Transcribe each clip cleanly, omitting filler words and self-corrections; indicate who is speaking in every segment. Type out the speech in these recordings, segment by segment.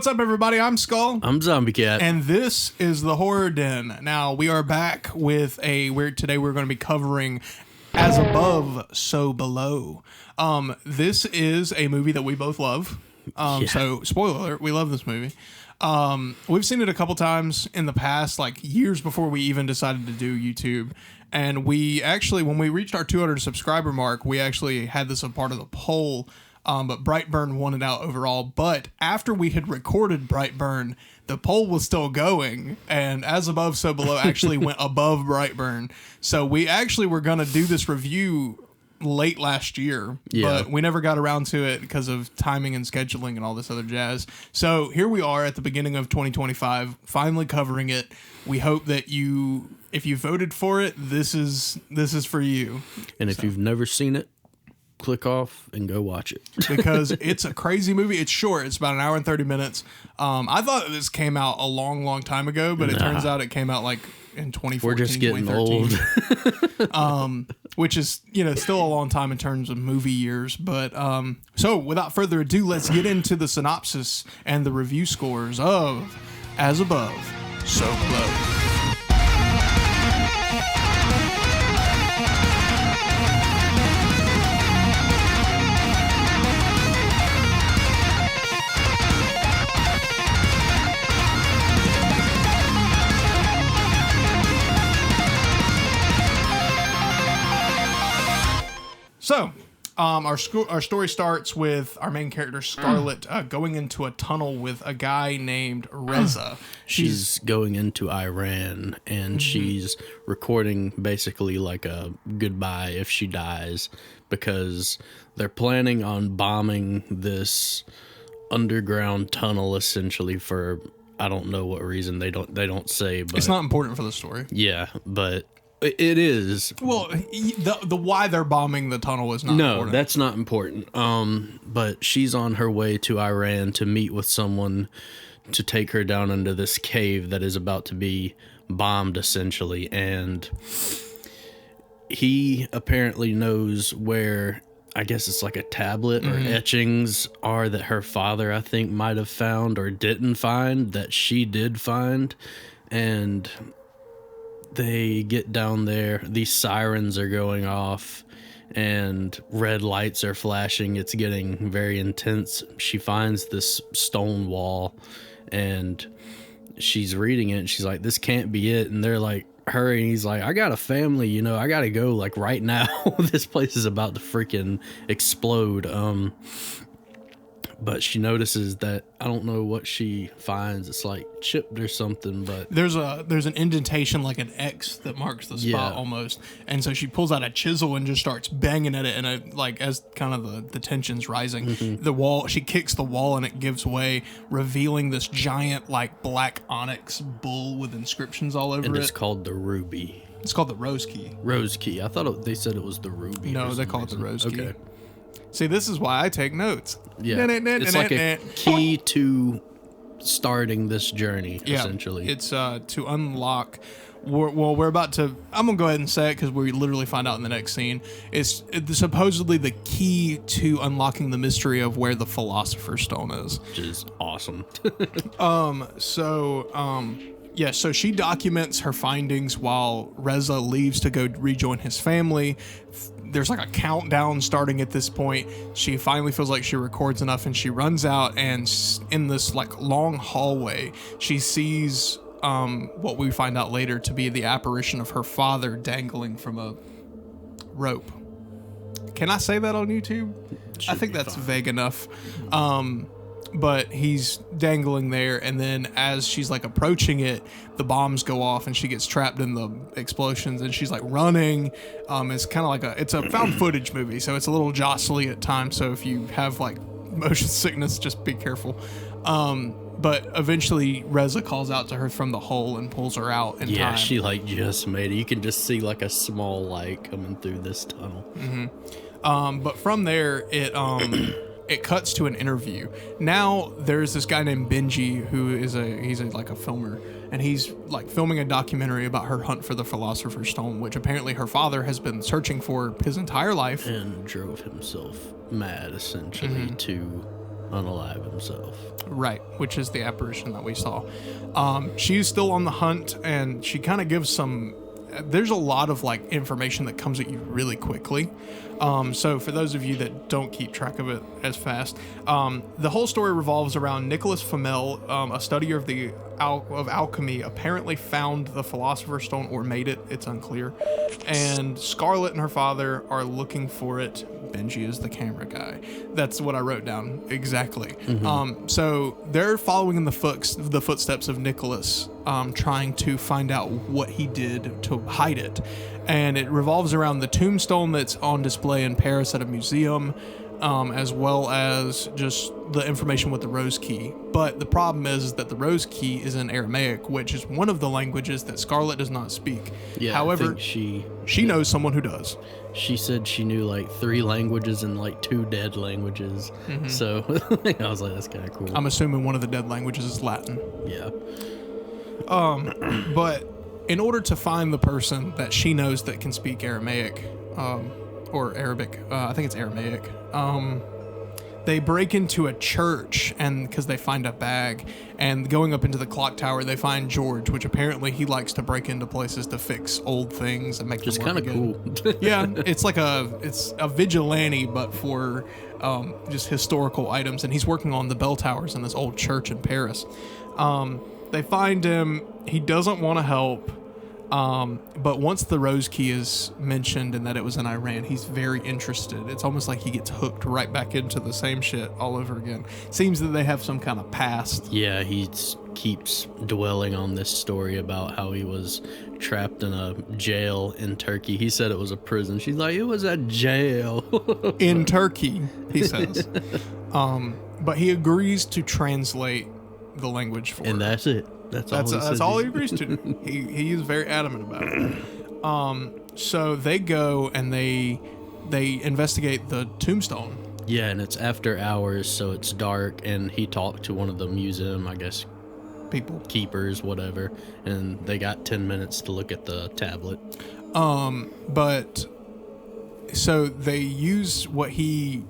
Speaker 1: what's up, everybody? I'm Skull.
Speaker 2: I'm Zombie Cat.
Speaker 1: And this is the Horror Den. Now, we are back with today we're going to be covering As Above, So Below. This is a movie that we both love. So, spoiler alert, we love this movie. We've seen it a couple times in the past, like years before we even decided to do YouTube. And we actually, when we reached our 200 subscriber mark, we actually had this a part of the poll. But Brightburn won it out overall. But after we had recorded Brightburn, the poll was still going. And As Above, So Below actually went above Brightburn. So we actually were going to do this review late last year. But we never got around to it because of timing and scheduling and all this other jazz. So here we are at the beginning of 2025, finally covering it. We hope that if you voted for it, this is for you.
Speaker 2: And if you've never seen it, click off and go watch it.
Speaker 1: Because it's a crazy movie. It's short. It's about an hour and 30 minutes. I thought this came out a long time ago, but it turns out it came out like in 2014,
Speaker 2: We're just getting
Speaker 1: 2013. Old. Which is, still a long time in terms of movie years. But so without further ado, let's get into the synopsis and the review scores of As Above, So Below. So, our story starts with our main character, Scarlett, going into a tunnel with a guy named Reza.
Speaker 2: She's going into Iran, and she's recording basically like a goodbye if she dies, because they're planning on bombing this underground tunnel essentially for, I don't know what reason, they don't say, but
Speaker 1: it's not important for the story.
Speaker 2: Yeah, but it is.
Speaker 1: Well, the why they're bombing the tunnel is not important.
Speaker 2: No, that's not important. But she's on her way to Iran to meet with someone to take her down into this cave that is about to be bombed, essentially. And he apparently knows where, I guess it's like a tablet or etchings are that her father, I think, might have found or didn't find, that she did find. And they get down there, these sirens are going off, and red lights are flashing. It's getting very intense. She finds this stone wall, and she's reading it, and she's like, this can't be it. And they're like, hurry. And he's like, I got a family, I gotta go, like, right now. This place is about to freaking explode. But she notices that, I don't know what she finds. It's like chipped or something, but
Speaker 1: there's an indentation, like an X, that marks the spot almost. And so she pulls out a chisel and just starts banging at it. And as kind of the tension's rising, the wall, she kicks the wall and it gives way, revealing this giant like black onyx bull with inscriptions all over it.
Speaker 2: And it's called the ruby.
Speaker 1: It's called the rose key.
Speaker 2: Rose key. I thought they said it was the ruby.
Speaker 1: No, they call it the rose key. Okay. See, this is why I take notes.
Speaker 2: Yeah, it's like a key to starting this journey, essentially.
Speaker 1: It's to unlock. We're about to. I'm gonna go ahead and say it because we literally find out in the next scene. It's supposedly the key to unlocking the mystery of where the Philosopher's Stone is,
Speaker 2: which is awesome.
Speaker 1: So she documents her findings while Reza leaves to go rejoin his family. There's like a countdown starting at this point. She finally feels like she records enough, and she runs out, and in this like long hallway, she sees what we find out later to be the apparition of her father dangling from a rope. Can I say that on YouTube? I think that's vague enough. But he's dangling there, and then as she's like approaching it, the bombs go off and she gets trapped in the explosions, and she's like running. It's kind of like it's a found footage movie, so it's a little jostly at times, so if you have like motion sickness, just be careful. But eventually Reza calls out to her from the hole and pulls her out in time.
Speaker 2: Yeah, she like just made it. You can just see like a small light coming through this tunnel.
Speaker 1: But from there, it cuts to an interview. Now there's this guy named Benji who is like a filmer, and he's like filming a documentary about her hunt for the Philosopher's Stone, which apparently her father has been searching for his entire life
Speaker 2: and drove himself mad essentially to unalive himself.
Speaker 1: Right, which is the apparition that we saw. She's still on the hunt, and she kind of gives some... There's a lot of like information that comes at you really quickly. So for those of you that don't keep track of it as fast, the whole story revolves around Nicholas Flamel, a studier of alchemy, apparently found the Philosopher's Stone or made it. It's unclear. And Scarlet and her father are looking for it. Benji is the camera guy. That's what I wrote down exactly. So they're following in the footsteps of Nicholas, trying to find out what he did to hide it. And it revolves around the tombstone that's on display in Paris at a museum, as well as just the information with the rose key. But the problem is that the rose key is in Aramaic, which is one of the languages that Scarlet does not speak.
Speaker 2: Yeah,
Speaker 1: however,
Speaker 2: I think
Speaker 1: she knows someone who does.
Speaker 2: She said she knew like 3 languages and like 2 dead languages. So I was like, that's kind of cool.
Speaker 1: I'm assuming one of the dead languages is Latin.
Speaker 2: Yeah.
Speaker 1: But in order to find the person that she knows that can speak Aramaic, or Arabic, I think it's Aramaic, they break into a church, and because they find a bag, and going up into the clock tower, they find George, which apparently he likes to break into places to fix old things and make
Speaker 2: Just
Speaker 1: them work
Speaker 2: kind of cool.
Speaker 1: Yeah, it's like it's a vigilante, but for just historical items, and he's working on the bell towers in this old church in Paris. They find him. He doesn't want to help. But once the rose key is mentioned and that it was in Iran, he's very interested. It's almost like he gets hooked right back into the same shit all over again. Seems that they have some kind of past.
Speaker 2: Yeah, he keeps dwelling on this story about how he was trapped in a jail in Turkey. He said it was a prison. She's like, it was a jail.
Speaker 1: In Turkey, he says. But he agrees to translate the language for
Speaker 2: and
Speaker 1: her.
Speaker 2: That's it.
Speaker 1: That's all he agrees to. He is very adamant about it. So they go and they investigate the tombstone.
Speaker 2: Yeah, and it's after hours, so it's dark, and he talked to one of the museum, I guess,
Speaker 1: People.
Speaker 2: keepers, whatever, and they got 10 minutes to look at the tablet.
Speaker 1: But so they use what he,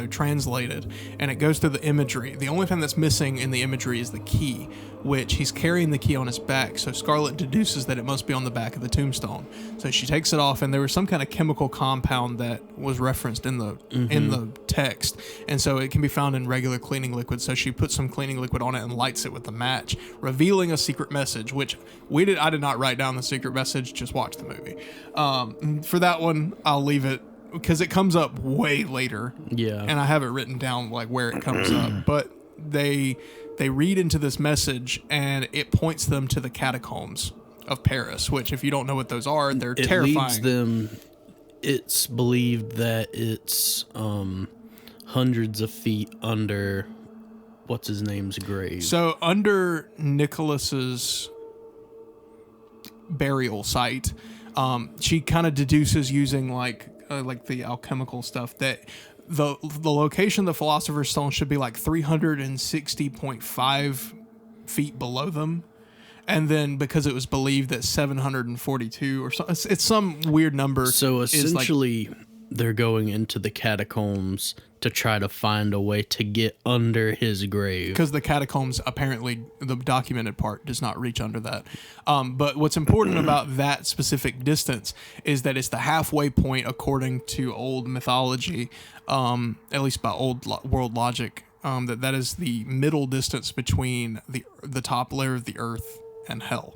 Speaker 1: translated, and it goes through the imagery. The only thing that's missing in the imagery is the key, which he's carrying the key on his back. So Scarlet deduces that it must be on the back of the tombstone. So she takes it off, and there was some kind of chemical compound that was referenced in the text, and so it can be found in regular cleaning liquid. So she puts some cleaning liquid on it and lights it with the match, revealing a secret message, which I did not write down the secret message. Just watch the movie. For that one, I'll leave it, because it comes up way later.
Speaker 2: Yeah.
Speaker 1: And I have it written down like where it comes up. But they read into this message, and it points them to the catacombs of Paris, which, if you don't know what those are, they're terrifying.
Speaker 2: It's believed that it's hundreds of feet under what's his name's grave.
Speaker 1: So under Nicholas's burial site, she kind of deduces, using like the alchemical stuff, that the location of the Philosopher's Stone should be like 360.5 feet below them. And then because it was believed that 742 or so, it's some weird number.
Speaker 2: So essentially, they're going into the catacombs to try to find a way to get under his grave.
Speaker 1: Because the catacombs, apparently, the documented part does not reach under that. But what's important about that specific distance is that it's the halfway point, according to old mythology, at least by old world logic, that is the middle distance between the top layer of the earth and hell.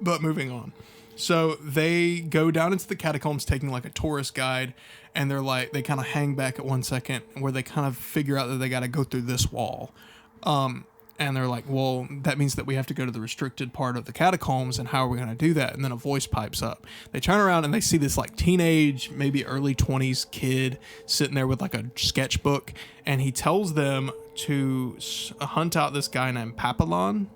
Speaker 1: But moving on. So they go down into the catacombs taking like a tourist guide, and they kind of hang back at 1 second where they kind of figure out that they got to go through this wall. And they're like, well, that means that we have to go to the restricted part of the catacombs, and how are we going to do that? And then a voice pipes up. They turn around and they see this like teenage, maybe early 20s kid sitting there with like a sketchbook, and he tells them to hunt out this guy named Papillon.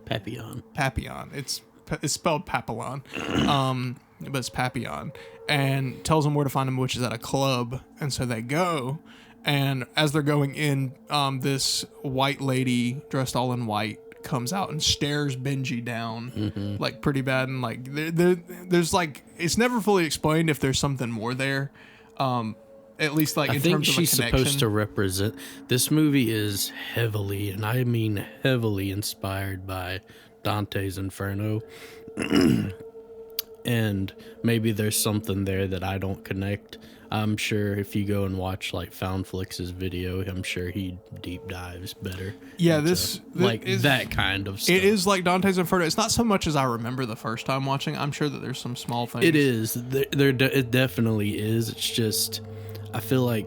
Speaker 1: It's spelled Papillon, but it's Papillon, and tells them where to find him, which is at a club. And so they go, and as they're going in, this white lady dressed all in white comes out and stares Benji down, like pretty bad, and like there's like, it's never fully explained if there's something more there. At least like
Speaker 2: I
Speaker 1: in
Speaker 2: think
Speaker 1: terms of
Speaker 2: she's
Speaker 1: a connection.
Speaker 2: supposed to represent. This movie is heavily, and I mean heavily, inspired by Dante's Inferno. And maybe there's something there that I don't connect. I'm sure if you go and watch like Foundflix's video, I'm sure he deep dives better.
Speaker 1: Yeah,
Speaker 2: into,
Speaker 1: this
Speaker 2: like
Speaker 1: is,
Speaker 2: that kind of stuff.
Speaker 1: It is like Dante's Inferno. It's not so much as I remember the first time watching. I'm sure that there's some small things.
Speaker 2: It is. It definitely is. It's just, I feel like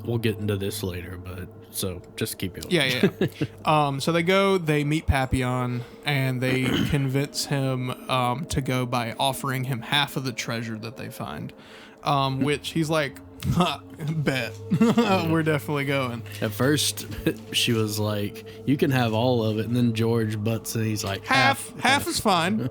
Speaker 2: we'll get into this later, but so just keep going.
Speaker 1: Yeah. So they meet Papillon, and they convince him to go by offering him half of the treasure that they find, which he's like, bet. We're definitely going.
Speaker 2: At first, she was like, you can have all of it, and then George butts in, he's like,
Speaker 1: half is fine.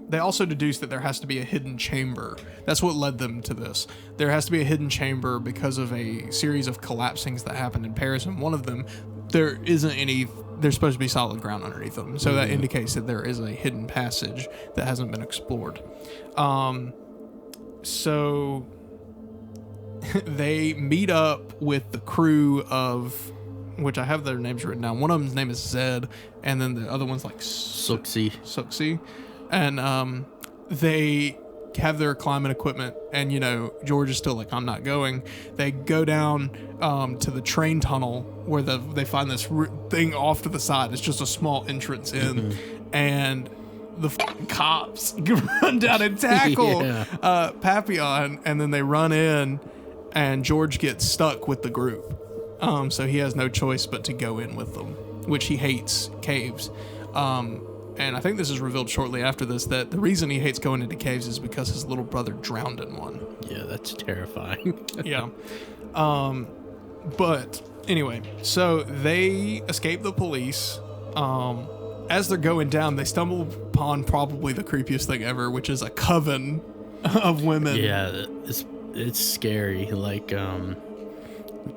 Speaker 1: They also deduce that there has to be a hidden chamber. That's what led them to this. There has to be a hidden chamber because of a series of collapsings that happened in Paris, and one of them, there isn't any, there's supposed to be solid ground underneath them. So that indicates that there is a hidden passage that hasn't been explored. So they meet up with the crew of, which I have their names written down. One of them's name is Zed, and then the other one's like Suxi. And they have their climbing equipment, and George is still like, I'm not going. They go down to the train tunnel where they find this thing off to the side. It's just a small entrance in, and the cops run down and tackle Papillon, and then they run in, and George gets stuck with the group. So he has no choice but to go in with them, which he hates caves. And I think this is revealed shortly after this, that the reason he hates going into caves is because his little brother drowned in one.
Speaker 2: Yeah, that's terrifying.
Speaker 1: Yeah. But anyway, so they escape the police. As they're going down, they stumble upon probably the creepiest thing ever, which is a coven of women.
Speaker 2: Yeah, it's scary. Like,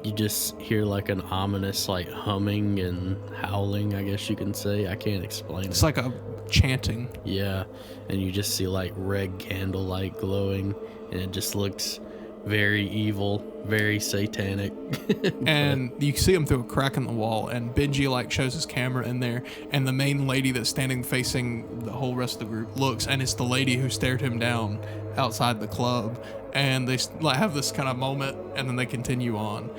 Speaker 2: you just hear like an ominous like humming and howling, I guess you can say. I can't explain it.
Speaker 1: It's like a chanting.
Speaker 2: Yeah, and you just see like red candlelight glowing, and it just looks very evil, very satanic.
Speaker 1: And you see him through a crack in the wall, and Benji like shows his camera in there, and the main lady that's standing facing the whole rest of the group looks, and it's the lady who stared him down outside the club. And they like have this kind of moment, and then they continue on.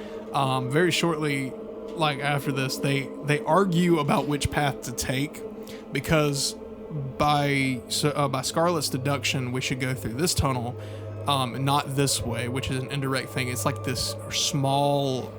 Speaker 1: Very shortly, like after this, they argue about which path to take, because by Scarlett's deduction, we should go through this tunnel, not this way, which is an indirect thing. It's like this small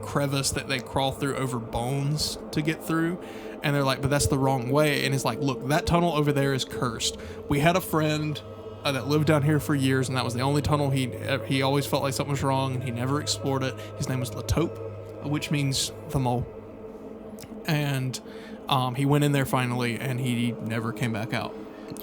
Speaker 1: crevice that they crawl through over bones to get through. And they're like, but that's the wrong way. And it's like, look, that tunnel over there is cursed. We had a friend that lived down here for years, and that was the only tunnel he always felt like something was wrong, and he never explored it. His name was Lataupe, which means the mole. And he went in there finally, and he never came back out.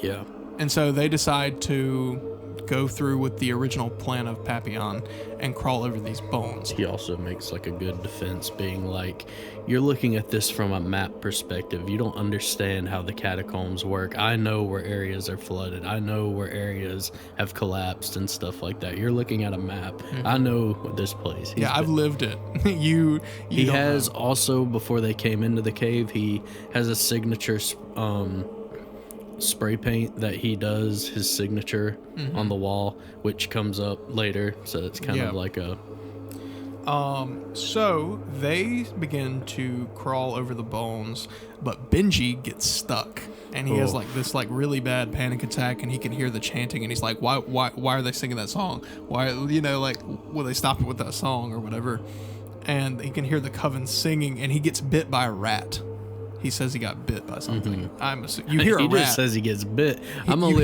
Speaker 2: Yeah.
Speaker 1: And so they decide to go through with the original plan of Papillon and crawl over these bones.
Speaker 2: He also makes like a good defense, being like, you're looking at this from a map perspective. You don't understand how the catacombs work. I know where areas are flooded. I know where areas have collapsed and stuff like that. You're looking at a map. Mm-hmm. I know this place.
Speaker 1: I've lived it. He
Speaker 2: has know. Also, before they came into the cave, he has a signature spray paint that he does, his signature on the wall, which comes up later. So it's kind of like a...
Speaker 1: So they begin to crawl over the bones, but Benji gets stuck, and he has like this like really bad panic attack, and he can hear the chanting, and he's like, why are they singing that song? Why, like, will they stop it with that song or whatever? And he can hear the coven singing, and he gets bit by a rat. He says he got bit by something. You hear a rat.
Speaker 2: He just says he gets bit. I'm gonna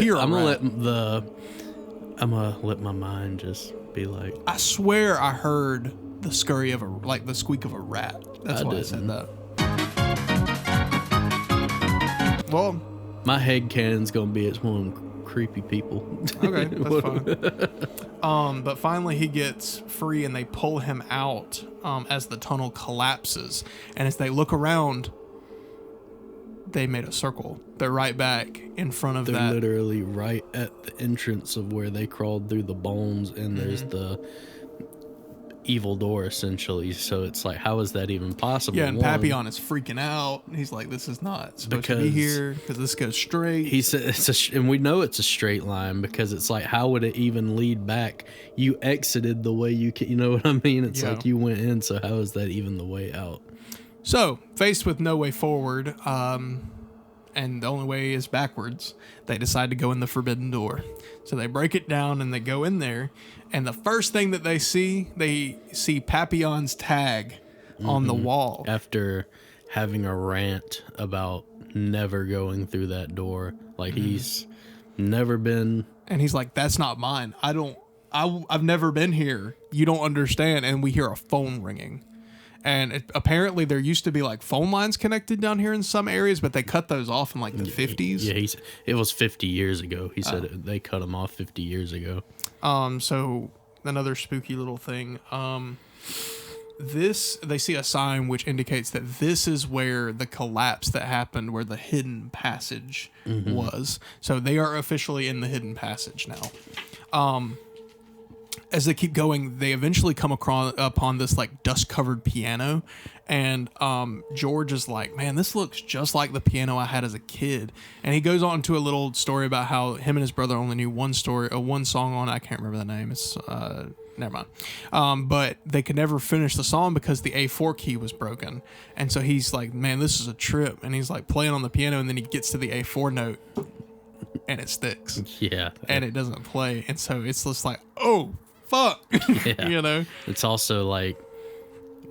Speaker 2: let my mind just be like,
Speaker 1: I swear I heard the scurry of the squeak of a rat. That's why I said that. Well,
Speaker 2: my headcanon's gonna be it's one of them creepy people.
Speaker 1: Okay, that's fine. But finally he gets free, and they pull him out as the tunnel collapses. And as they look around, they made a circle. They're right back in front of
Speaker 2: They're
Speaker 1: that.
Speaker 2: literally right at the entrance of where they crawled through the bones, and there's the evil door, essentially. So it's like, how is that even possible?
Speaker 1: Yeah, and Papillon is freaking out. He's like, this is not supposed to be here because this goes straight.
Speaker 2: He said, and we know it's a straight line because it's like, how would it even lead back? You exited the way you can, you know what I mean? It's like you went in, so how is that even the way out?
Speaker 1: So, faced with no way forward, and the only way is backwards, they decide to go in the forbidden door. So they break it down and they go in there, and the first thing that they see Papillon's tag on the wall.
Speaker 2: After having a rant about never going through that door. Like, he's never been...
Speaker 1: And he's like, that's not mine. I've never been here. You don't understand. And we hear a phone ringing. And apparently there used to be like phone lines connected down here in some areas, but they cut those off in like the 50s.
Speaker 2: Yeah, it was 50 years ago. He said they cut them off 50 years ago.
Speaker 1: So another spooky little thing. They see a sign which indicates that this is where the collapse that happened, where the hidden passage was. So they are officially in the hidden passage now. As they keep going, they eventually come upon this like dust-covered piano, and George is like, "Man, this looks just like the piano I had as a kid." And he goes on to a little story about how him and his brother only knew one song on it. I can't remember the name. It's never mind. But they could never finish the song because the A4 key was broken. And so he's like, "Man, this is a trip." And he's like playing on the piano, and then he gets to the A4 note, and it sticks.
Speaker 2: Yeah,
Speaker 1: and it doesn't play. And so it's just like, oh. Fuck.
Speaker 2: Yeah.
Speaker 1: You know,
Speaker 2: it's also like,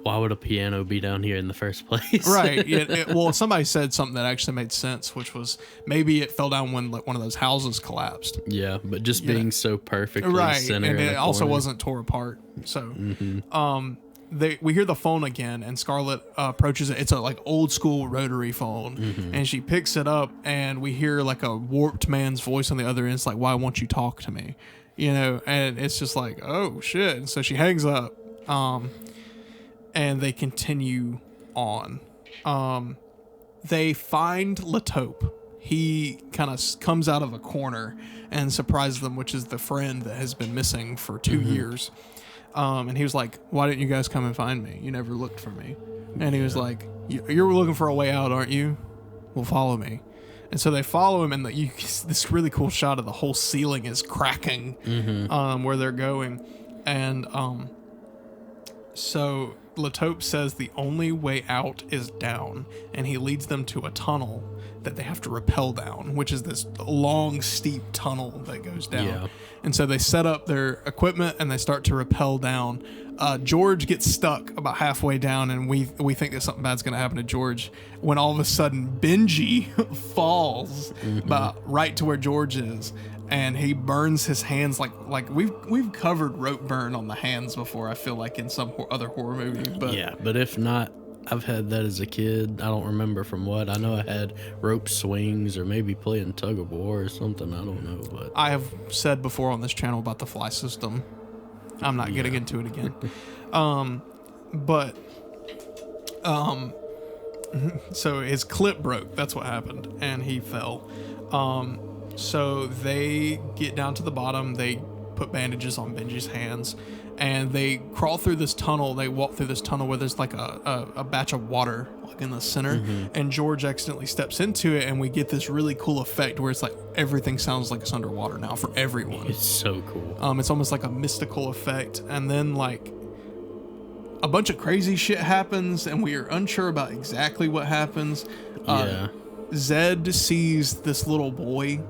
Speaker 2: why would a piano be down here in the first place?
Speaker 1: Right. Well, somebody said something that actually made sense, which was maybe it fell down when like one of those houses collapsed.
Speaker 2: Yeah, but just being so perfectly centered,
Speaker 1: and
Speaker 2: in
Speaker 1: it
Speaker 2: the
Speaker 1: also
Speaker 2: corner.
Speaker 1: wasn't tore apart. So, we hear the phone again, and Scarlett approaches it. It's a like old school rotary phone, and she picks it up, and we hear like a warped man's voice on the other end. It's like, "Why won't you talk to me?" You know, and it's just like, oh shit. And so she hangs up, and they continue on. They find Latope. He kind of comes out of a corner and surprises them, which is the friend that has been missing for 2 years. And he was like, "Why didn't you guys come and find me? You never looked for me." And he was like, "You're looking for a way out, aren't you? Well, follow me." And so they follow him, and this really cool shot of the whole ceiling is cracking where they're going. And so Latope says the only way out is down, and he leads them to a tunnel that they have to rappel down, which is this long, steep tunnel that goes down.
Speaker 2: Yeah.
Speaker 1: And so they set up their equipment, and they start to rappel down. George gets stuck about halfway down, and we think that something bad's going to happen to George, when all of a sudden Benji falls about right to where George is, and he burns his hands like we've covered rope burn on the hands before, I feel like, in some other horror movies.
Speaker 2: But if not, I've had that as a kid. I don't remember from what. I know I had rope swings or maybe playing tug of war or something. I don't know. But
Speaker 1: I have said before on this channel about the fly system. I'm not getting into it again. So his clip broke. That's what happened. And he fell. So they get down to the bottom. They put bandages on Benji's hands. And they crawl through this tunnel. They walk through this tunnel where there's like a batch of water like in the center. And George accidentally steps into it, and we get this really cool effect where it's like everything sounds like it's underwater now for everyone.
Speaker 2: it's so cool.
Speaker 1: It's almost like a mystical effect. And then like a bunch of crazy shit happens, and we are unsure about exactly what happens. Zed sees this little boy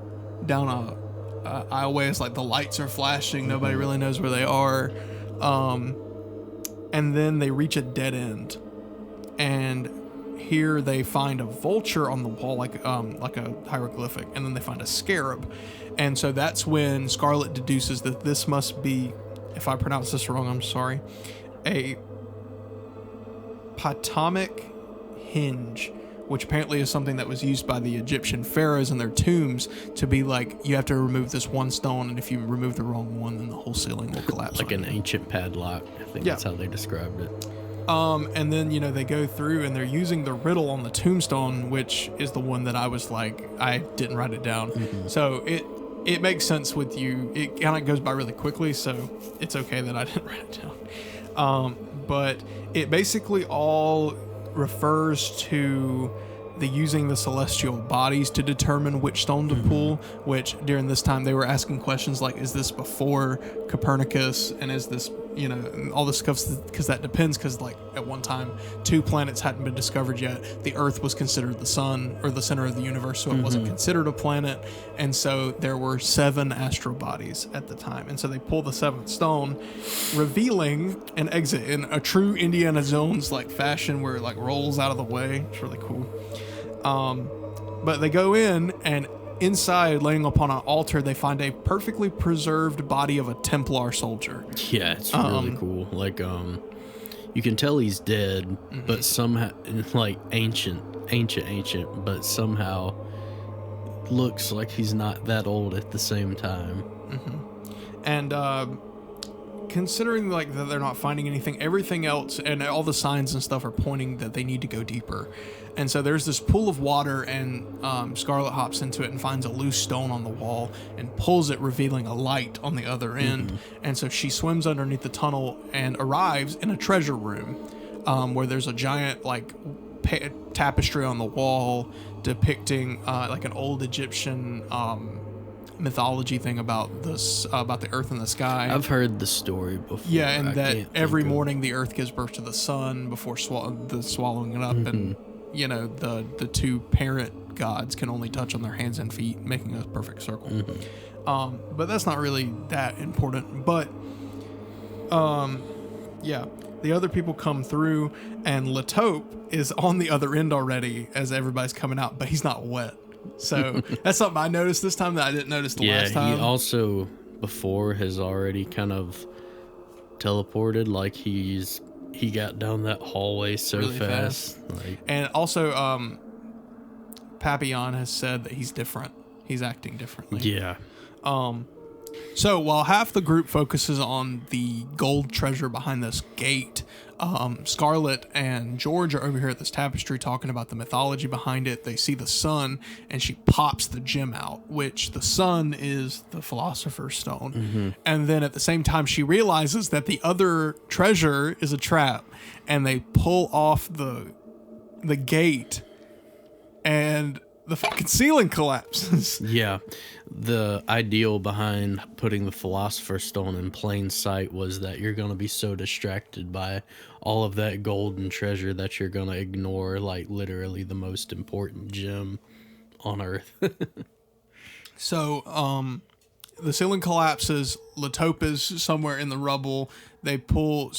Speaker 1: down a aisleway. It's like the lights are flashing. Nobody really knows where they are. And then they reach a dead end, and here they find a vulture on the wall, like a hieroglyphic, and then they find a scarab. And so that's when Scarlett deduces that this must be, if I pronounce this wrong, I'm sorry, a Ptolemaic hinge, which apparently is something that was used by the Egyptian pharaohs in their tombs to be like, you have to remove this one stone, and if you remove the wrong one, then the whole ceiling will collapse.
Speaker 2: Like an ancient padlock. I think that's how they described it.
Speaker 1: And then, they go through and they're using the riddle on the tombstone, which is the one that I was like, I didn't write it down.
Speaker 2: Mm-hmm.
Speaker 1: So it makes sense with you. It kind of goes by really quickly, so it's okay that I didn't write it down. But it basically all refers to using the celestial bodies to determine which stone to pull, which during this time they were asking questions like, is this before Copernicus, and is this, all this stuff, because that depends, because like at one time 2 planets hadn't been discovered yet. The Earth was considered the sun or the center of the universe, so it wasn't considered a planet, and so there were 7 astral bodies at the time, and so they pull the 7th stone, revealing an exit in a true Indiana Jones like fashion, where it like rolls out of the way. It's really cool. But they go in, and inside, laying upon an altar, they find a perfectly preserved body of a Templar soldier.
Speaker 2: Yeah, it's really cool. Like, you can tell he's dead, but somehow, like, ancient, but somehow looks like he's not that old at the same time.
Speaker 1: And, considering like that they're not finding anything, everything else and all the signs and stuff are pointing that they need to go deeper. And so there's this pool of water, and Scarlet hops into it and finds a loose stone on the wall and pulls it, revealing a light on the other end. And so she swims underneath the tunnel and arrives in a treasure room, where there's a giant like tapestry on the wall depicting like an old Egyptian mythology thing about this, about the earth and the sky.
Speaker 2: I've heard the story before.
Speaker 1: Yeah, and that every morning the earth gives birth to the sun before swallowing it up, and the 2 parent gods can only touch on their hands and feet, making a perfect circle. But that's not really that important. But yeah, the other people come through, and Latope is on the other end already as everybody's coming out, but he's not wet. So that's something I noticed this time that I didn't notice the last time.
Speaker 2: He also before has already kind of teleported, like he got down that hallway so really fast. Like,
Speaker 1: and also Papillon has said that he's different. He's acting differently.
Speaker 2: Yeah.
Speaker 1: So while half the group focuses on the gold treasure behind this gate, Scarlet and George are over here at this tapestry talking about the mythology behind it. They see the sun, and she pops the gem out, which the sun is the Philosopher's Stone. And then at the same time, she realizes that the other treasure is a trap, and they pull off the gate, and the fucking ceiling collapses.
Speaker 2: Yeah. The ideal behind putting the Philosopher's Stone in plain sight was that you're going to be so distracted by all of that golden treasure that you're going to ignore, like, literally the most important gem on Earth.
Speaker 1: So, the ceiling collapses. Latope is somewhere in the rubble. They pull...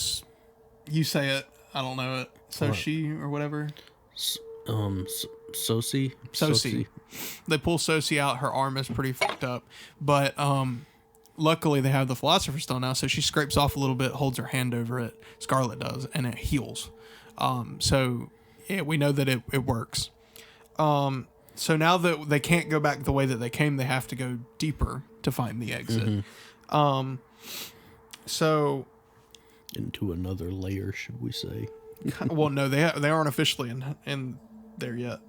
Speaker 1: You say it. I don't know it. Soshi or whatever.
Speaker 2: Sosi.
Speaker 1: They pull Sosi out. Her arm is pretty fucked up, but luckily they have the Philosopher's Stone now, so she scrapes off a little bit, holds her hand over it. Scarlet does, and it heals. So yeah, we know that it works. So now that they can't go back the way that they came, they have to go deeper to find the exit. So
Speaker 2: into another layer, should we say?
Speaker 1: Well, no, they aren't officially in there yet.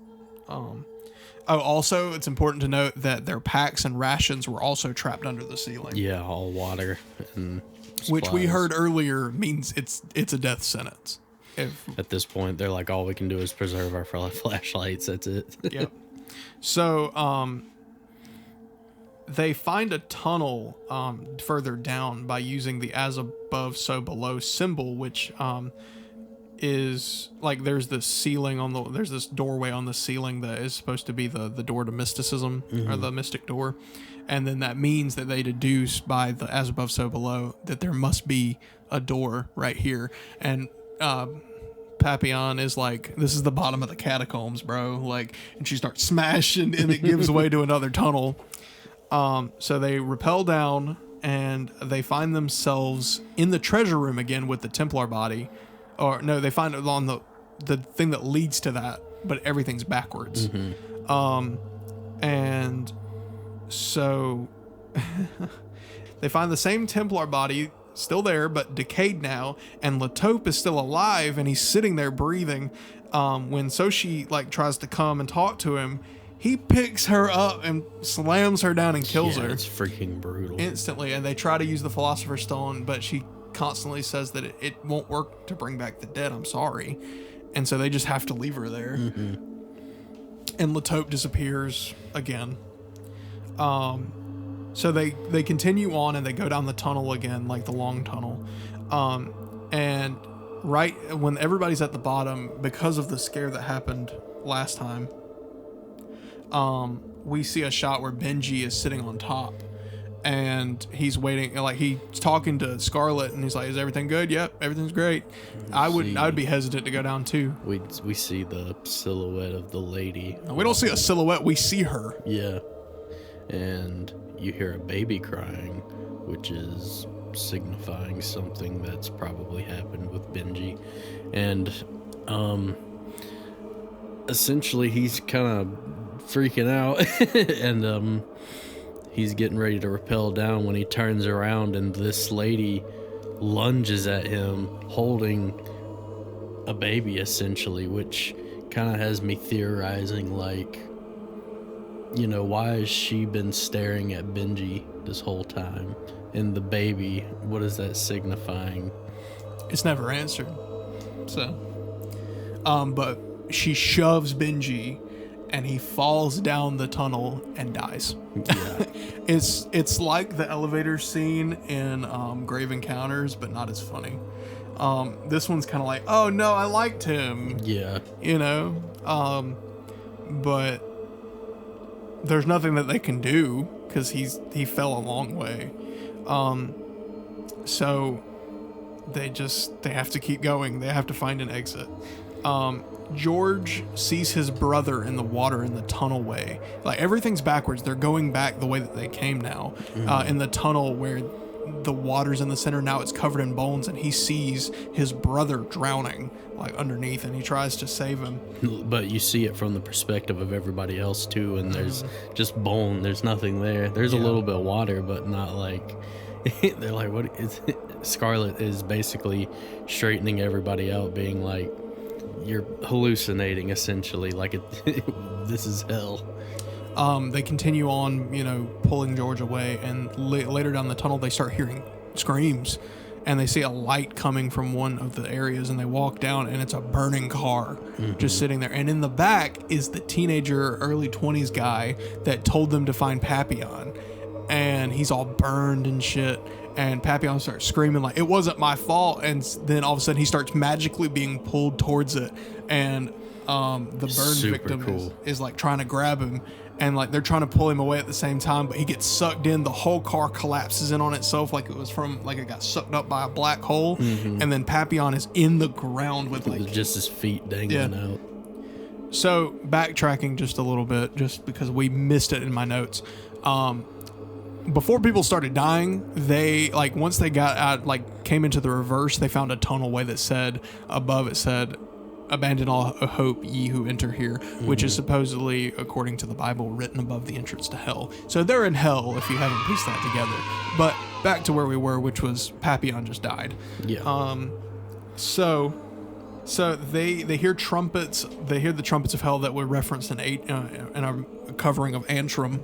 Speaker 1: Also, it's important to note that their packs and rations were also trapped under the ceiling.
Speaker 2: Yeah, all water and supplies.
Speaker 1: Which we heard earlier means it's a death sentence.
Speaker 2: At this point, they're like, all we can do is preserve our flashlights. That's it.
Speaker 1: Yep. So, they find a tunnel further down by using the as above, so below symbol, which is like there's this ceiling there's this doorway on the ceiling that is supposed to be the door to mysticism, or the mystic door, and then that means that they deduce by the as above so below that there must be a door right here. And Papillon is like, this is the bottom of the catacombs, bro, like, and she starts smashing and it gives way to another tunnel. So they rappel down and they find themselves in the treasure room again with the Templar body. Or no, they find it on the thing that leads to that, but everything's backwards. And so they find the same Templar body still there, but decayed now, and Latope is still alive, and he's sitting there breathing. When Soshi like tries to come and talk to him, he picks her up and slams her down and kills her.
Speaker 2: It's freaking brutal.
Speaker 1: Instantly, and they try to use the Philosopher's Stone, but she constantly says that it won't work to bring back the dead. I'm sorry. And so they just have to leave her there. Mm-hmm. And Latope disappears again. So they continue on and they go down the tunnel again, like the long tunnel. And right when everybody's at the bottom, because of the scare that happened last time, we see a shot where Benji is sitting on top. And he's waiting, like he's talking to Scarlet, and he's like, "Is everything good?" "Yep, everything's great." I would be hesitant to go down too.
Speaker 2: We see the silhouette of the lady.
Speaker 1: We don't see a silhouette; we see her.
Speaker 2: Yeah, and you hear a baby crying, which is signifying something that's probably happened with Benji, and essentially he's kind of freaking out, and he's getting ready to rappel down when he turns around, and this lady lunges at him holding a baby, essentially, which kind of has me theorizing, like, you know, why has she been staring at Benji this whole time? And the baby, what is that signifying?
Speaker 1: It's never answered. So, but she shoves Benji, and he falls down the tunnel and dies.
Speaker 2: Yeah.
Speaker 1: It's like the elevator scene in Grave Encounters, but not as funny. This one's kind of like, oh no, I liked him.
Speaker 2: Yeah.
Speaker 1: You know? But there's nothing that they can do because he fell a long way. So they have to keep going. They have to find an exit. George sees his brother in the water in the tunnel way. Like, everything's backwards. They're going back the way that they came now. In the tunnel where the water's in the center, now it's covered in bones, and he sees his brother drowning, like, underneath, and he tries to save him.
Speaker 2: But you see it from the perspective of everybody else, too, and there's just bone. There's nothing there. There's a little bit of water, but not like... They're like, what is it? Scarlet is basically straightening everybody out, being like, you're hallucinating, essentially, like this is hell. They
Speaker 1: continue on, you know, pulling George away, and later down the tunnel they start hearing screams, and they see a light coming from one of the areas, and they walk down, and it's a burning car just sitting there, and in the back is the teenager, early 20s guy that told them to find Papillon, and he's all burned and shit. And Papillon starts screaming like, it wasn't my fault. And then all of a sudden he starts magically being pulled towards it. And the burn victim is like trying to grab him. And like they're trying to pull him away at the same time. But he gets sucked in. The whole car collapses in on itself like it was from, like it got sucked up by a black hole. And then Papillon is in the ground with like...
Speaker 2: just his feet dangling out.
Speaker 1: So backtracking just a little bit, just because we missed it in my notes. Before people started dying, they, like, once they got out, like, came into the reverse, they found a tunnel way that said, above it said, "Abandon all hope, ye who enter here," which is supposedly, according to the Bible, written above the entrance to hell. So they're in hell, if you haven't pieced that together. But back to where we were, which was Papillon just died.
Speaker 2: Yeah.
Speaker 1: So they hear trumpets. They hear the trumpets of hell that were referenced in a covering of Antrim.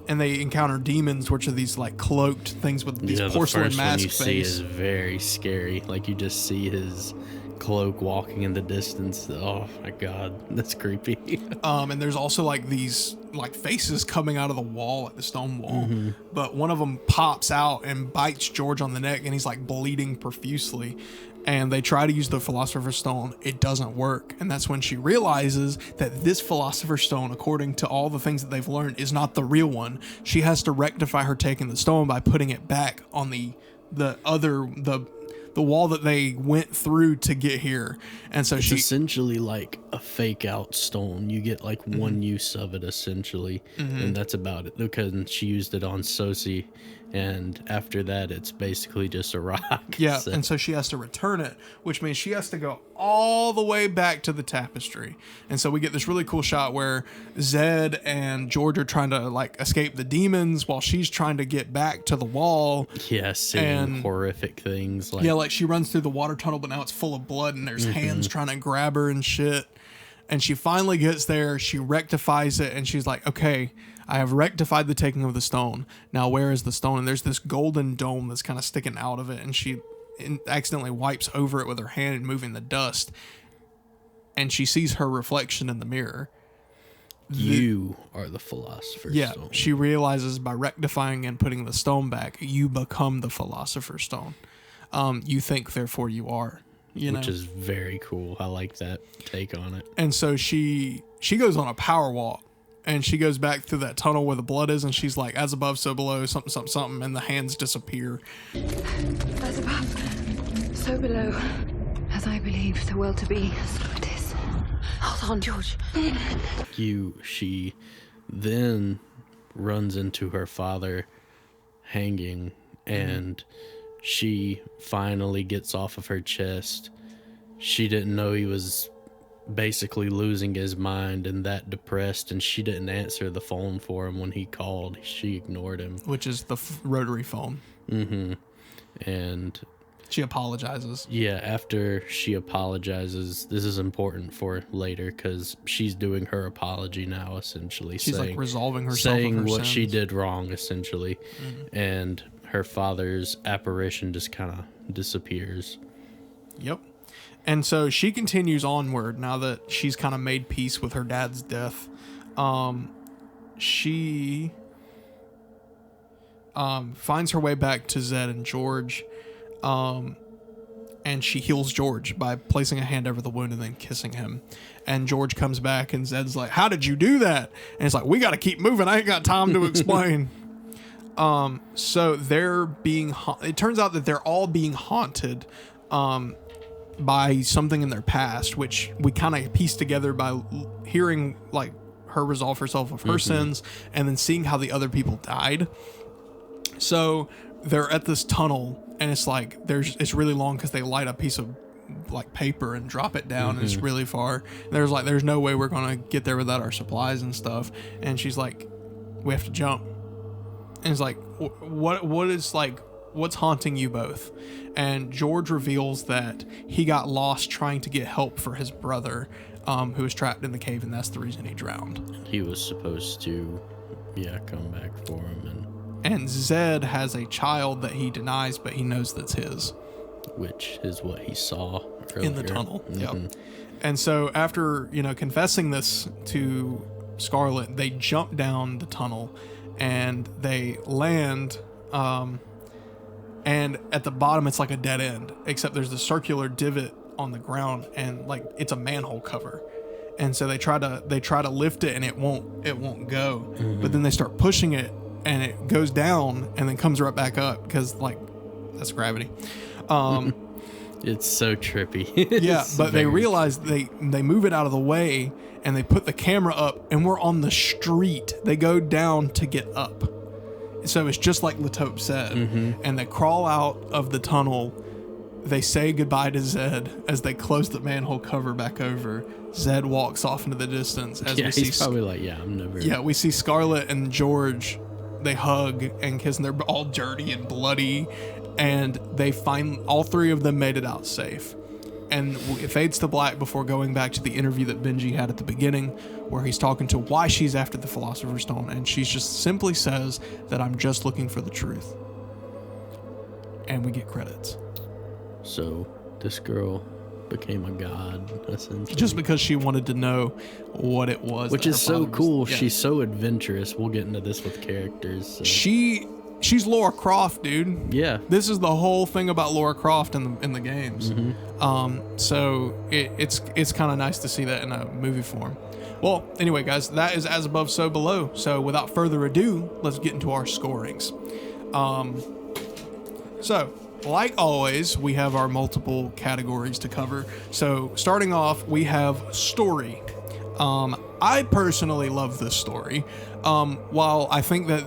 Speaker 1: And they encounter demons, which are these like cloaked things with these porcelain mask face.
Speaker 2: The first one you see is very scary. Like, you just see his cloak walking in the distance. Oh my god, that's creepy.
Speaker 1: And there's also like these like faces coming out of the wall, like the stone wall. But one of them pops out and bites George on the neck, and he's like bleeding profusely. And they try to use the Philosopher's Stone. It doesn't work. And that's when she realizes that this Philosopher's Stone, according to all the things that they've learned, is not the real one. She has to rectify her taking the stone by putting it back on the the wall that they went through to get here. And so
Speaker 2: it's essentially like a fake out stone. You get like one use of it essentially, and that's about it, because she used it on Sosi, and after that it's basically just a rock.
Speaker 1: Yeah, and so she has to return it, which means she has to go all the way back to the tapestry. And so we get this really cool shot where Zed and George are trying to like escape the demons while she's trying to get back to the wall.
Speaker 2: Yeah, seeing horrific things.
Speaker 1: Like she runs through the water tunnel, but now it's full of blood and there's hands trying to grab her and shit. And she finally gets there, she rectifies it, and she's like, okay, I have rectified the taking of the stone. Now where is the stone? And there's this golden dome that's kind of sticking out of it, and she accidentally wipes over it with her hand, moving the dust. And she sees her reflection in the mirror.
Speaker 2: You are the philosopher's stone.
Speaker 1: She realizes by rectifying and putting the stone back, you become the philosopher's stone. You think, therefore you are. Which
Speaker 2: is very cool. I like that take on it.
Speaker 1: And so she goes on a power walk, and she goes back through that tunnel where the blood is, and she's like, as above, so below, something, something, something, and the hands disappear.
Speaker 3: As above, so below, as I believe the world to be, so it is. Hold on, George.
Speaker 2: She then runs into her father hanging, and she finally gets off of her chest. She didn't know he was basically losing his mind and that depressed, and she didn't answer the phone for him when he called. She ignored him.
Speaker 1: Which is the rotary phone.
Speaker 2: And
Speaker 1: she apologizes.
Speaker 2: Yeah, after she apologizes, this is important for later because she's doing her apology now, essentially.
Speaker 1: She's like resolving herself,
Speaker 2: saying
Speaker 1: of her
Speaker 2: what
Speaker 1: sins.
Speaker 2: she did wrong, essentially. And her father's apparition just kind of disappears.
Speaker 1: Yep. And so she continues onward now that she's kind of made peace with her dad's death. She finds her way back to Zed and George. And she heals George by placing a hand over the wound and then kissing him. And George comes back and Zed's like, how did you do that? And it's like, we got to keep moving. I ain't got time to explain. So they're being, it turns out that they're all being haunted, by something in their past, which we kind of piece together by hearing like her resolve herself of her sins and then seeing how the other people died. So they're at this tunnel and it's like, it's really long because they light a piece of like paper and drop it down and it's really far. And there's no way we're going to get there without our supplies and stuff. And she's like, we have to jump. And it's like, what's haunting you both? And George reveals that he got lost trying to get help for his brother, who was trapped in the cave, and that's the reason he drowned.
Speaker 2: He was supposed to, come back for him.
Speaker 1: And Zed has a child that he denies, but he knows that's his.
Speaker 2: Which is what he saw earlier.
Speaker 1: In the tunnel. Yep. And so after, confessing this to Scarlet, they jump down the tunnel and they land, and at the bottom it's like a dead end, except there's a circular divot on the ground and like it's a manhole cover. And so they try to lift it and it won't go. But then they start pushing it and it goes down and then comes right back up because like that's gravity.
Speaker 2: It's so trippy.
Speaker 1: Yeah, but they realize they move it out of the way and they put the camera up and we're on the street. They go down to get up. So it's just like Latope said. And they crawl out of the tunnel. They say goodbye to Zed as they close the manhole cover back over. Zed walks off into the distance as we see.
Speaker 2: He's probably like, I'm never.
Speaker 1: Yeah, we see Scarlet and George. They hug and kiss, and they're all dirty and bloody. And they find all three of them made it out safe. And it fades to black before going back to the interview that Benji had at the beginning, where he's talking to why she's after the Philosopher's Stone. And she just simply says that I'm just looking for the truth. And we get credits.
Speaker 2: So this girl became a god, essentially.
Speaker 1: Just because she wanted to know what it was.
Speaker 2: Which is so cool. Yeah. She's so adventurous. We'll get into this with characters. So.
Speaker 1: She's Lara Croft, dude.
Speaker 2: Yeah.
Speaker 1: This is the whole thing about Lara Croft in the games. So it's kind of nice to see that in a movie form. Well, anyway, guys, that is As Above, So Below. So without further ado, let's get into our scorings. So like always, we have our multiple categories to cover. So starting off, we have story. I personally love this story. While I think that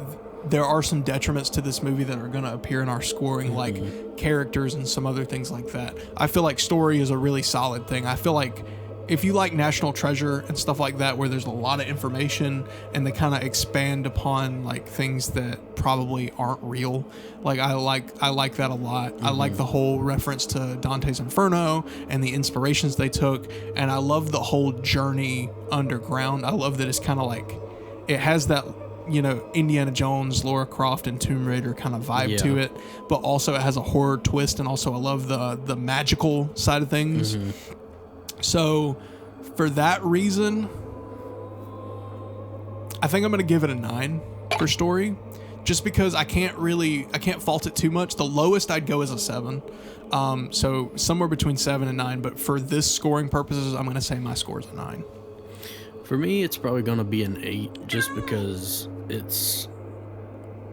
Speaker 1: there are some detriments to this movie that are going to appear in our scoring, like characters and some other things like that, I feel like story is a really solid thing. I feel like if you like National Treasure and stuff like that, where there's a lot of information and they kind of expand upon like things that probably aren't real, like I like that a lot. I like the whole reference to Dante's Inferno and the inspirations they took, and I love the whole journey underground. I love that it's kind of like it has that, you know, Indiana Jones, Lara Croft, and Tomb Raider kind of vibe to it, but also it has a horror twist, and also I love the magical side of things. So, for that reason, I think I'm going to give it a 9 for story, just because I can't fault it too much. The lowest I'd go is a 7. So, somewhere between 7 and 9, but for this scoring purposes, I'm going to say my score is a 9.
Speaker 2: For me, it's probably going to be an 8, just because it's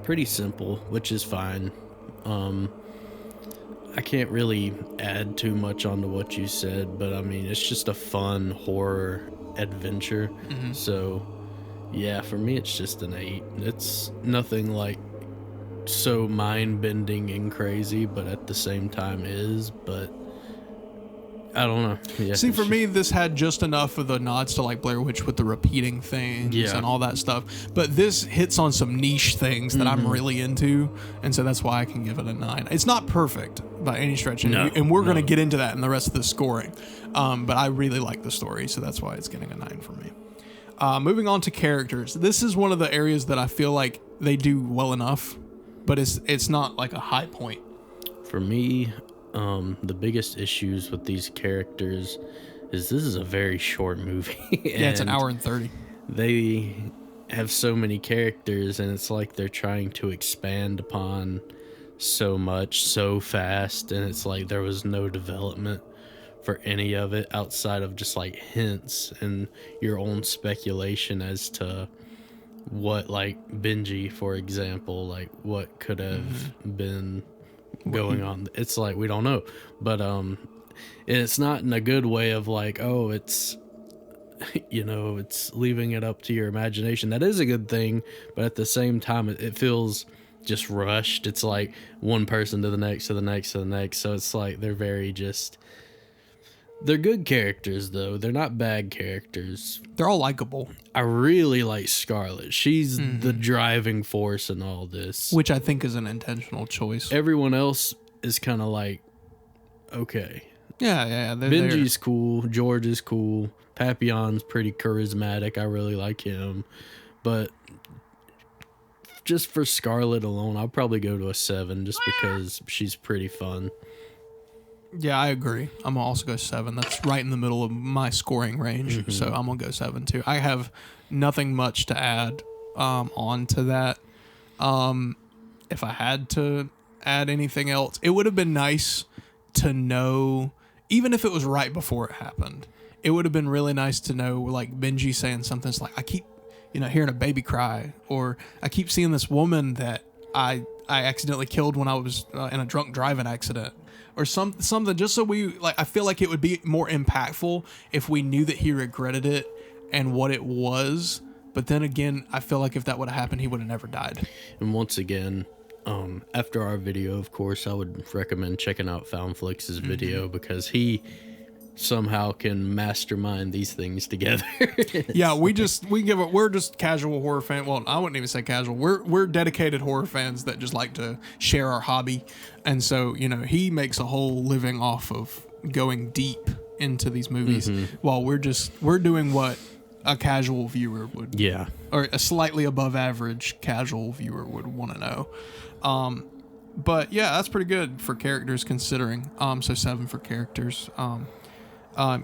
Speaker 2: pretty simple, which is fine. I can't really add too much onto what you said, but I mean, it's just a fun horror adventure. So, yeah, for me, it's just an 8. It's nothing like so mind-bending and crazy, but at the same time is, but I don't know. Yeah.
Speaker 1: See, for me, this had just enough of the nods to like Blair Witch with the repeating things and all that stuff. But this hits on some niche things that I'm really into, and so that's why I can give it a 9. It's not perfect by any stretch, and we're going to get into that in the rest of the scoring. But I really like the story, so that's why it's getting a 9 for me. Moving on to characters. This is one of the areas that I feel like they do well enough, but it's not like a high point.
Speaker 2: For me, the biggest issues with these characters is this is a very short movie.
Speaker 1: Yeah, it's an hour and 30.
Speaker 2: They have so many characters, and it's like they're trying to expand upon so much so fast, and it's like there was no development for any of it outside of just like hints and your own speculation as to what, like Benji, for example, like what could have been going on. It's like we don't know, but it's not in a good way of like, oh, it's, you know, it's leaving it up to your imagination. That is a good thing, but at the same time it feels just rushed. It's like one person to the next to the next to the next, so it's like they're good characters, though. They're not bad characters.
Speaker 1: They're all likable.
Speaker 2: I really like Scarlett. She's the driving force in all this.
Speaker 1: Which I think is an intentional choice.
Speaker 2: Everyone else is kind of like, okay.
Speaker 1: Yeah.
Speaker 2: Benji's cool. George is cool. Papillon's pretty charismatic. I really like him. But just for Scarlett alone, I'll probably go to a 7 just because she's pretty fun.
Speaker 1: Yeah, I agree. I'm going to also go 7. That's right in the middle of my scoring range, so I'm going to go 7 too. I have nothing much to add on to that. If I had to add anything else, it would have been nice to know, even if it was right before it happened, it would have been really nice to know, like Benji saying something like, I keep, hearing a baby cry, or I keep seeing this woman that I accidentally killed when I was in a drunk driving accident. Or something, just so I feel like it would be more impactful if we knew that he regretted it and what it was. But then again, I feel like if that would have happened, he would have never died.
Speaker 2: And once again, after our video, of course, I would recommend checking out FoundFlix's video, because he somehow can mastermind these things together.
Speaker 1: Yeah, we're just casual horror fans. Well, I wouldn't even say casual. We're dedicated horror fans that just like to share our hobby. And so, he makes a whole living off of going deep into these movies, while we're doing what a casual viewer would.
Speaker 2: Yeah.
Speaker 1: Or a slightly above average casual viewer would want to know. But yeah, that's pretty good for characters considering. So 7 for characters.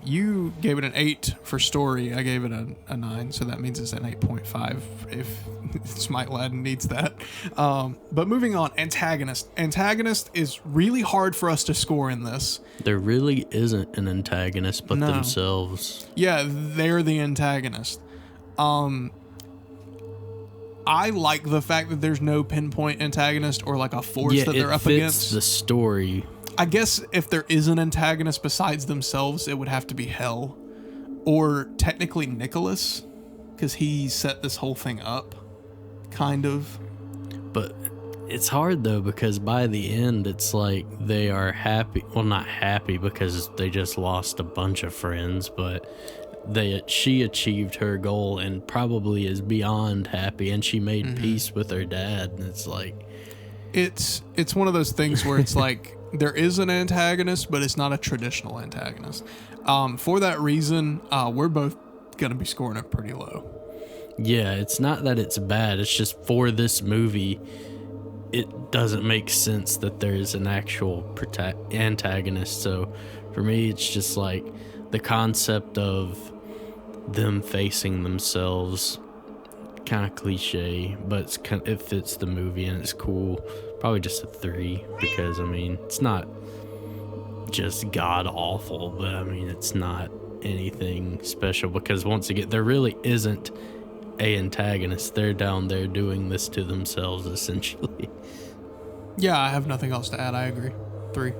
Speaker 1: You gave it an 8 for story. I gave it a 9, so that means it's an 8.5 if Smite Lad needs that. But moving on, antagonist. Antagonist is really hard for us to score in this.
Speaker 2: There really isn't an antagonist but themselves.
Speaker 1: Yeah, they're the antagonist. I like the fact that there's no pinpoint antagonist or like a force that they're up against.
Speaker 2: The story.
Speaker 1: I guess if there is an antagonist besides themselves, it would have to be Hell. Or technically Nicholas, because he set this whole thing up, kind of.
Speaker 2: But it's hard, though, because by the end, it's like they are happy. Well, not happy because they just lost a bunch of friends, but she achieved her goal and probably is beyond happy, and she made peace with her dad. And it's like...
Speaker 1: It's one of those things where it's like there is an antagonist, but it's not a traditional antagonist. For that reason, we're both going to be scoring it pretty low.
Speaker 2: Yeah, it's not that it's bad. It's just for this movie, it doesn't make sense that there's an actual antagonist. So for me, it's just like the concept of them facing themselves, kind of cliche, but it fits the movie and it's cool. Probably just a 3 because, I mean, it's not just god awful, but I mean, it's not anything special because once again, there really isn't a antagonist. They're down there doing this to themselves, essentially.
Speaker 1: Yeah, I have nothing else to add. I agree. 3.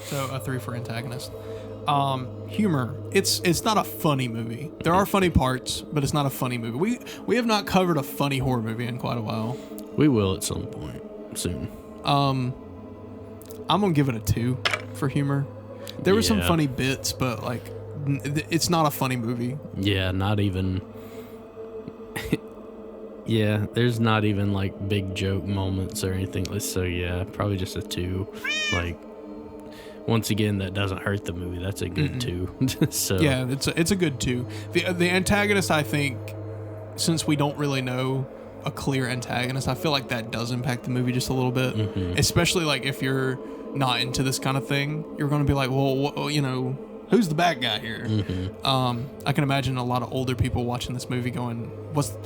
Speaker 1: So a 3 for antagonist. Humor. It's not a funny movie. There are funny parts, but it's not a funny movie. We have not covered a funny horror movie in quite a while.
Speaker 2: We will at some point soon.
Speaker 1: I'm gonna give it a 2 for humor. There were some funny bits, but like it's not a funny movie.
Speaker 2: Yeah, not even. Yeah, there's not even like big joke moments or anything. So yeah, probably just a 2. Like, once again, that doesn't hurt the movie. That's a good 2. So
Speaker 1: yeah, it's a good 2. The antagonist, I think, since we don't really know a clear antagonist, I feel like that does impact the movie just a little bit. Especially like if you're not into this kind of thing, you're going to be like, well, you know, who's the bad guy here? I can imagine a lot of older people watching this movie going,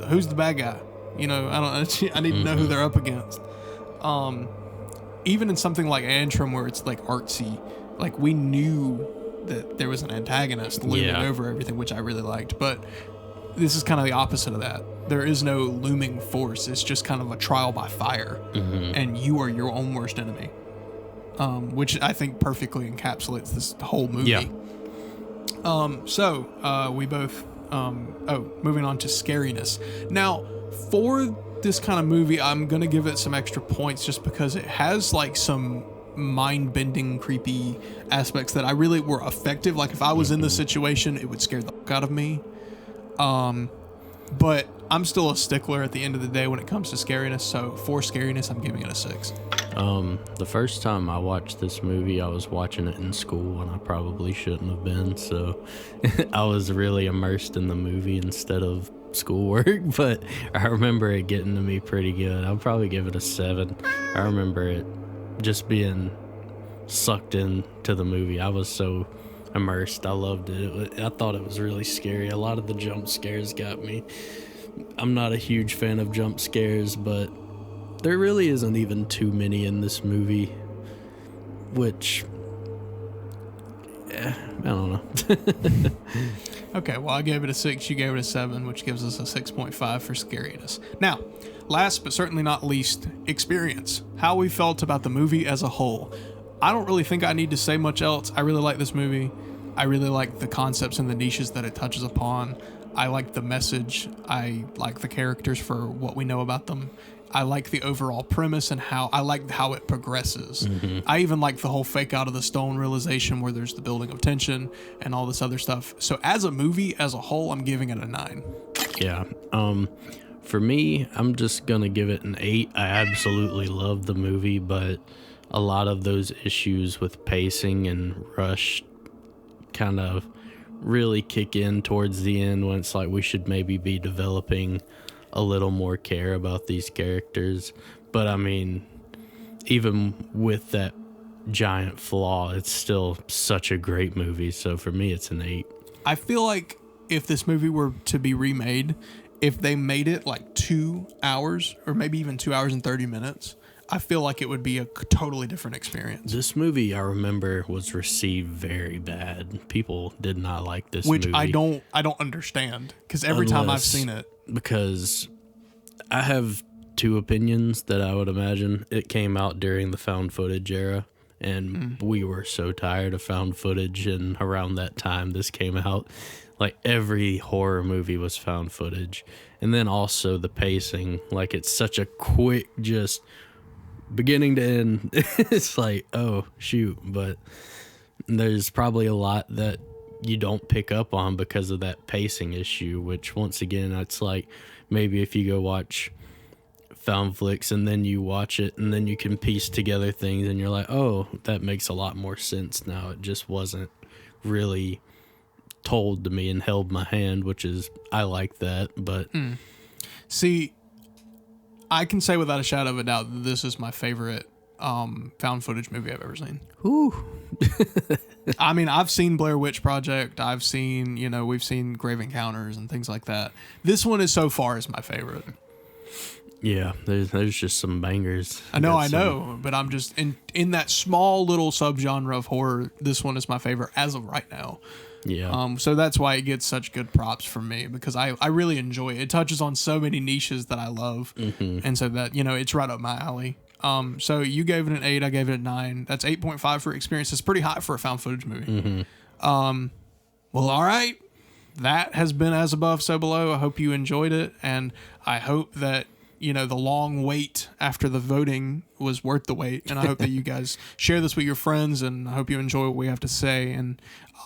Speaker 1: who's the bad guy? You know, I need to know who they're up against. Even in something like Antrim, where it's like artsy, like we knew that there was an antagonist looming over everything, which I really liked. But this is kind of the opposite of that. There is no looming force. It's just kind of a trial by fire, and you are your own worst enemy. Which I think perfectly encapsulates this whole movie.
Speaker 2: Yeah.
Speaker 1: So we both. Moving on to scariness. Now, for this kind of movie, I'm gonna give it some extra points just because it has like some mind-bending, creepy aspects that I really were effective. Like if I was in the situation, it would scare the fuck out of me. But I'm still a stickler at the end of the day when it comes to scariness. So for scariness, I'm giving it a 6.
Speaker 2: The first time I watched this movie, I was watching it in school, and I probably shouldn't have been. So I was really immersed in the movie instead of schoolwork. But I remember it getting to me pretty good. I'll probably give it a 7. I remember it just being sucked into the movie. I was so immersed. I loved it. I thought it was really scary. A lot of the jump scares got me. I'm not a huge fan of jump scares, but there really isn't even too many in this movie, which, I don't know.
Speaker 1: Okay, well, I gave it a 6, you gave it a 7, which gives us a 6.5 for scariness. Now, last but certainly not least, experience. How we felt about the movie as a whole. I don't really think I need to say much else. I really like this movie. I really like the concepts and the niches that it touches upon. I like the message. I like the characters for what we know about them. I like the overall premise and how it progresses. I even like the whole fake out of the stone realization where there's the building of tension and all this other stuff. So as a movie as a whole, I'm giving it a 9.
Speaker 2: Yeah. For me, I'm just gonna give it an 8. I absolutely love the movie, but a lot of those issues with pacing and rush kind of really kick in towards the end when it's like we should maybe be developing a little more care about these characters. But I mean, even with that giant flaw, it's still such a great movie. So for me, it's an 8.
Speaker 1: I feel like if this movie were to be remade, if they made it like 2 hours or maybe even 2 hours and 30 minutes, I feel like it would be a totally different experience.
Speaker 2: This movie, I remember, was received very bad. People did not like this movie.
Speaker 1: Which I don't understand, because every time I've seen it.
Speaker 2: Because I have two opinions that I would imagine. It came out during the found footage era, and we were so tired of found footage, and around that time this came out. Like, every horror movie was found footage. And then also the pacing, like, it's such a quick, just beginning to end. It's like, oh, shoot. But there's probably a lot that you don't pick up on because of that pacing issue, which, once again, it's like maybe if you go watch found flicks and then you watch it and then you can piece together things and you're like, oh, that makes a lot more sense now. It just wasn't really told to me and held my hand, which is, I like that. But
Speaker 1: see, I can say without a shadow of a doubt that this is my favorite found footage movie I've ever seen.
Speaker 2: Ooh.
Speaker 1: I mean, I've seen Blair Witch Project. I've seen, we've seen Grave Encounters and things like that. This one is so far is my favorite.
Speaker 2: Yeah, there's just some bangers.
Speaker 1: I know, but I'm just in that small little subgenre of horror. This one is my favorite as of right now.
Speaker 2: Yeah.
Speaker 1: So that's why it gets such good props from me, because I really enjoy it. It touches on so many niches that I love, and so that it's right up my alley. So you gave it an 8, I gave it a 9. That's 8.5 for experience. It's pretty high for a found footage movie. Well, all right. That has been As Above, So Below. I hope you enjoyed it, and I hope that the long wait after the voting was worth the wait. And I hope that you guys share this with your friends, and I hope you enjoy what we have to say. And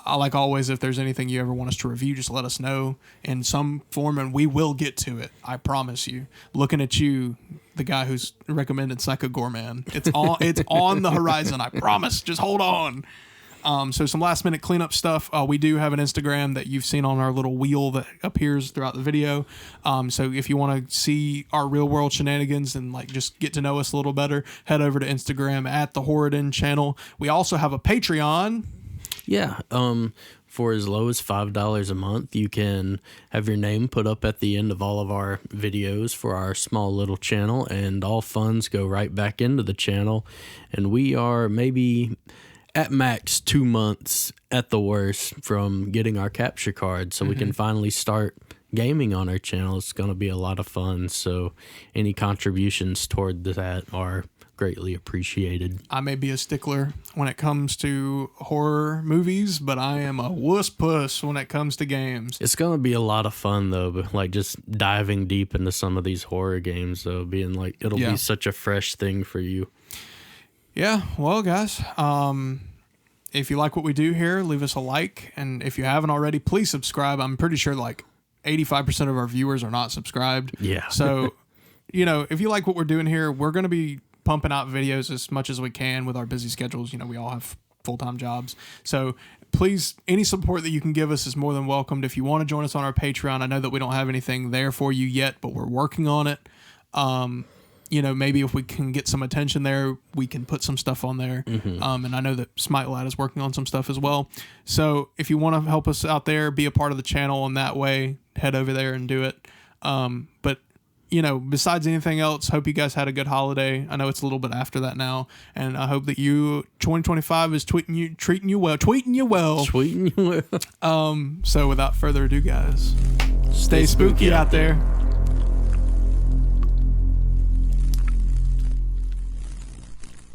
Speaker 1: like always, if there's anything you ever want us to review, just let us know in some form, and we will get to it. I promise you. Looking at you, the guy who's recommended Psycho Gorman. It's on the horizon. I promise. Just hold on. So some last minute cleanup stuff. We do have an Instagram that you've seen on our little wheel that appears throughout the video. So if you want to see our real world shenanigans and just get to know us a little better, head over to Instagram at the RichaadEB channel. We also have a Patreon.
Speaker 2: Yeah. For as low as $5 a month, you can have your name put up at the end of all of our videos for our small little channel, and all funds go right back into the channel. And we are maybe at max 2 months at the worst from getting our capture card, so we can finally start gaming on our channel. It's going to be a lot of fun, so any contributions toward that are greatly appreciated.
Speaker 1: I may be a stickler when it comes to horror movies, but I am a wuss puss when it comes to games.
Speaker 2: It's going to be a lot of fun, though, but just diving deep into some of these horror games, though, being it'll be such a fresh thing for you.
Speaker 1: Yeah, well, guys, if you like what we do here, leave us a like. And if you haven't already, please subscribe. I'm pretty sure 85% of our viewers are not subscribed.
Speaker 2: Yeah.
Speaker 1: So, if you like what we're doing here, we're going to be pumping out videos as much as we can with our busy schedules. We all have full-time jobs. So please, any support that you can give us is more than welcomed. If you want to join us on our Patreon, I know that we don't have anything there for you yet, but we're working on it. Maybe if we can get some attention there, we can put some stuff on there. And I know that Smite Lad is working on some stuff as well. So if you want to help us out there, be a part of the channel in that way, head over there and do it. But besides anything else, hope you guys had a good holiday. I know it's a little bit after that now, and I hope that 2025 is treating you well. So without further ado, guys, stay spooky out there.